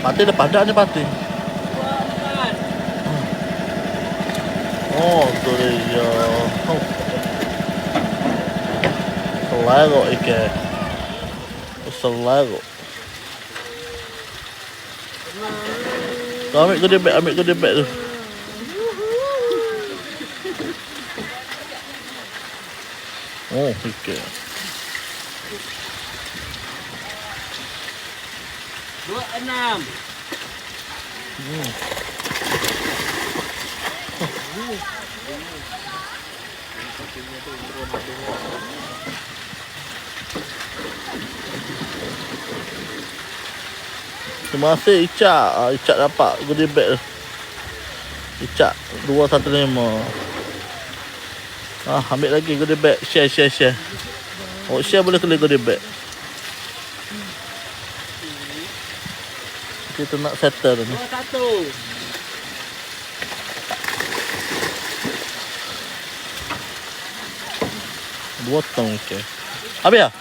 Pati dah padat ni pati. Oh, tu dia. Oh. Selero ikan. Selero. Kau ambil goodie bag tu. Oh, ikan. 26. Terima kasih Icak. Icak dapat goodie bag tu. Icak 215. Ambil lagi goodie bag. Share. Oh, share boleh kena goodie bag. Kita nak settle ni. 21. 2 tong ikan. Habis ah?